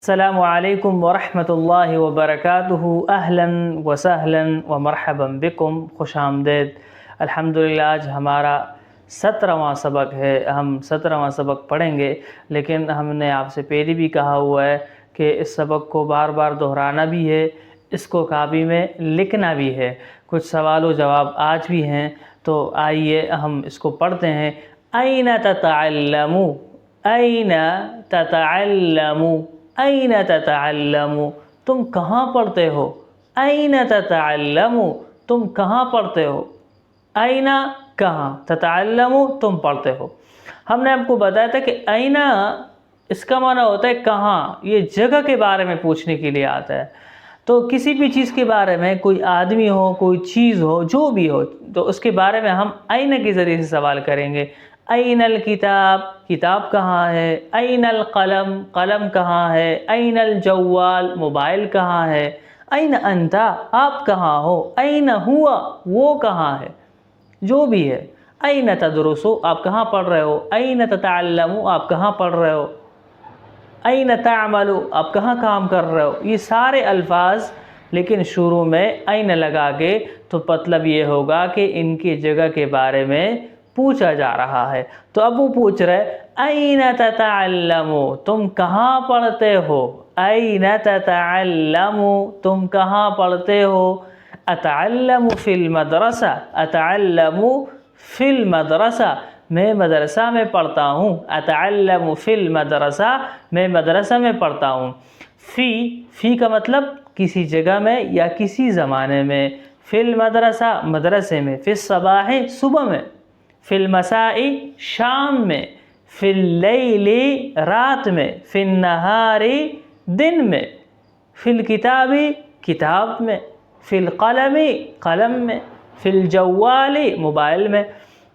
السلام علیکم ورحمۃ اللہ وبرکاتہ۔ اہلاً وسہلاً ومرحبا بکم، خوش آمدید۔ الحمدللہ آج ہمارا 17واں سبق ہے۔ ہم 17واں سبق پڑھیں گے، لیکن ہم نے آپ سے پہلے بھی کہا ہوا ہے کہ اس سبق کو بار بار دہرانا بھی ہے، اس کو کاپی میں لکھنا بھی ہے۔ کچھ سوال و جواب آج بھی ہیں، تو آئیے ہم اس کو پڑھتے ہیں۔ این تتعلم، این تتعلم، این تتعلم، تم کہاں پڑھتے ہو؟ این تتعلم، تم کہاں پڑھتے ہو؟ این کہاں، تتعلم تم پڑھتے ہو۔ ہم نے آپ کو بتایا تھا کہ این اس کا معنی ہوتا ہے کہاں، یہ جگہ کے بارے میں پوچھنے کے لیے آتا ہے۔ تو کسی بھی چیز کے بارے میں، کوئی آدمی ہو، کوئی چیز ہو، جو بھی ہو، تو اس کے بارے میں ہم این کے ذریعے سے سوال کریں گے۔ این الکتاب، کتاب کہاں ہے؟ این القلم، قلم کہاں ہے؟ این الجوال، موبائل کہاں ہے؟ این انت، آپ کہاں ہو؟ این ہوا، وہ کہاں ہے؟ جو بھی ہے۔ این تدرسو، آپ کہاں پڑھ رہے ہو؟ این تتعلمو، آپ کہاں پڑھ رہے ہو؟ این تعملو، آپ کہاں کام کر رہے ہو؟ یہ سارے الفاظ، لیکن شروع میں این لگا کے، تو مطلب یہ ہوگا کہ ان کی جگہ کے بارے میں پوچھا جا رہا ہے۔ تو اب وہ پوچھ رہے این تتعلم، تم کہاں پڑھتے ہو؟ این تتعلم، تم کہاں پڑھتے ہو؟ اتعلم فی المدرسہ، اتعلم فی المدرسہ، میں مدرسہ میں پڑھتا ہوں۔ اتعلم فی المدرسہ، میں مدرسہ میں پڑھتا ہوں۔ فی کا مطلب کسی جگہ میں یا کسی زمانے میں۔ فی المدرسہ، مدرسے میں۔ فی الصباح، صبح میں۔ فی المساء، شام میں۔ فی اللیل، رات میں۔ فی النہار، دن میں۔ فی الکتاب، کتاب میں۔ فی القلم، قلم میں۔ فی الجوال، موبائل میں۔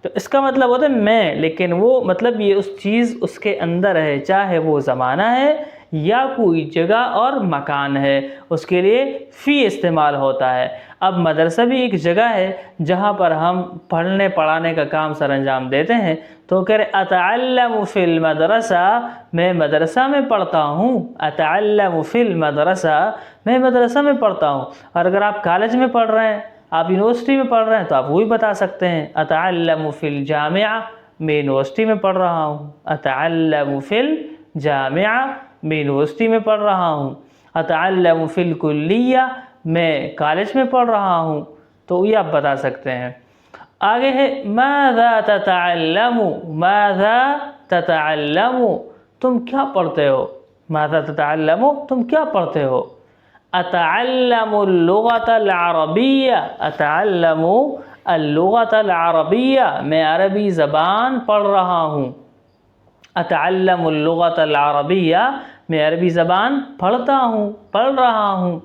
تو اس کا مطلب ہوتا ہے میں، لیکن وہ مطلب یہ اس چیز اس کے اندر ہے، چاہے وہ زمانہ ہے یا کوئی جگہ اور مکان ہے، اس کے لیے فی استعمال ہوتا ہے۔ اب مدرسہ بھی ایک جگہ ہے جہاں پر ہم پڑھنے پڑھانے کا کام سر انجام دیتے ہیں، تو کہہ رہے اتعلم فی المدرسہ، میں مدرسہ میں پڑھتا ہوں۔ اتعلم فی المدرسہ، میں مدرسہ میں پڑھتا ہوں۔ اور اگر آپ کالج میں پڑھ رہے ہیں، آپ یونیورسٹی میں پڑھ رہے ہیں، تو آپ وہی بتا سکتے ہیں اتعلم فی الجامعہ، میں یونیورسٹی میں پڑھ رہا ہوں۔ اتعلم فی الجامعہ، میں یونیورسٹی میں پڑھ رہا ہوں۔ اتعلم فی الکلیہ، میں کالج میں پڑھ رہا ہوں، تو یہ آپ بتا سکتے ہیں۔ آگے ہے ماذا تتعلم، ماذا تتعلم، تم کیا پڑھتے ہو؟ ماذا تتعلم، تم کیا پڑھتے ہو؟ اتعلم اللغة العربیہ، اتعلم اللغة العربیہ، میں عربی زبان پڑھ رہا ہوں۔ اتعلم اللغة العربیہ، میں عربی زبان پڑھتا ہوں، پڑھ رہا ہوں۔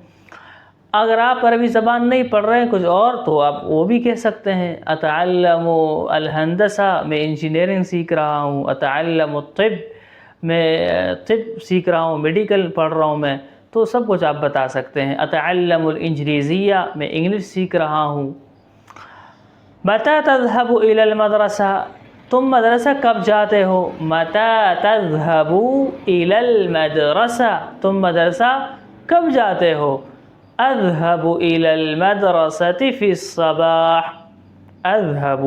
اگر آپ عربی زبان نہیں پڑھ رہے ہیں کچھ اور، تو آپ وہ بھی کہہ سکتے ہیں اتعلم الہندسہ، میں انجینئرنگ سیکھ رہا ہوں۔ اتعلم الطب، میں طب سیکھ رہا ہوں، میڈیکل پڑھ رہا ہوں میں، تو سب کچھ آپ بتا سکتے ہیں۔ اتعلم الانجلیزیہ، میں انگلش سیکھ رہا ہوں۔ متی تذهب الى المدرسہ، تم مدرسہ کب جاتے ہو؟ متی تذهب الى المدرسہ، تم مدرسہ کب جاتے ہو؟ اذهب الى المدرسة في الصباح، اذهب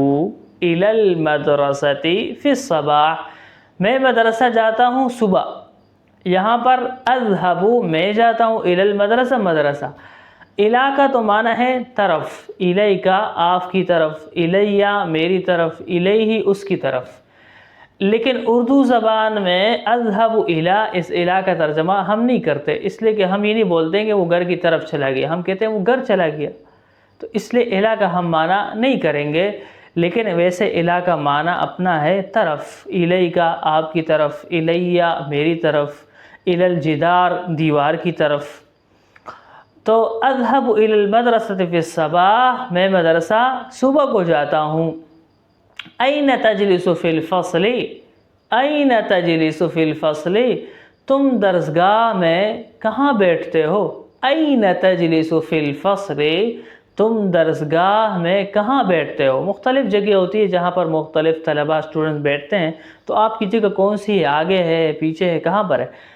الى المدرسة في الصباح، میں مدرسہ جاتا ہوں صبح۔ یہاں پر اذهب، میں جاتا ہوں، الى المدرسہ، مدرسہ۔ الی کا تو معنی ہے طرف، الیکا آپ کی طرف، الیہ میری طرف، الیہ اس کی طرف۔ لیکن اردو زبان میں اذهب الی، اس الی کا ترجمہ ہم نہیں کرتے، اس لیے کہ ہم یہ نہیں بولتے کہ وہ گھر کی طرف چلا گیا، ہم کہتے ہیں وہ گھر چلا گیا، تو اس لیے الی کا ہم معنی نہیں کریں گے۔ لیکن ویسے الی کا معنی اپنا ہے طرف، الیکا آپ کی طرف، الیہ میری طرف، الی الجدار دیوار کی طرف۔ تو اذهب الى المدرسة في الصباح، میں مدرسہ صبح کو جاتا ہوں۔ این تجلس فی الفصل، این تجلس فی الفصل، تم درسگاہ میں کہاں بیٹھتے ہو؟ این تجلس فی الفصل، تم درسگاہ میں کہاں بیٹھتے ہو؟ مختلف جگہ ہوتی ہے جہاں پر مختلف طلباء اسٹوڈنٹ بیٹھتے ہیں، تو آپ کی جگہ کون سی ہے؟ آگے ہے، پیچھے ہے، کہاں پر ہے؟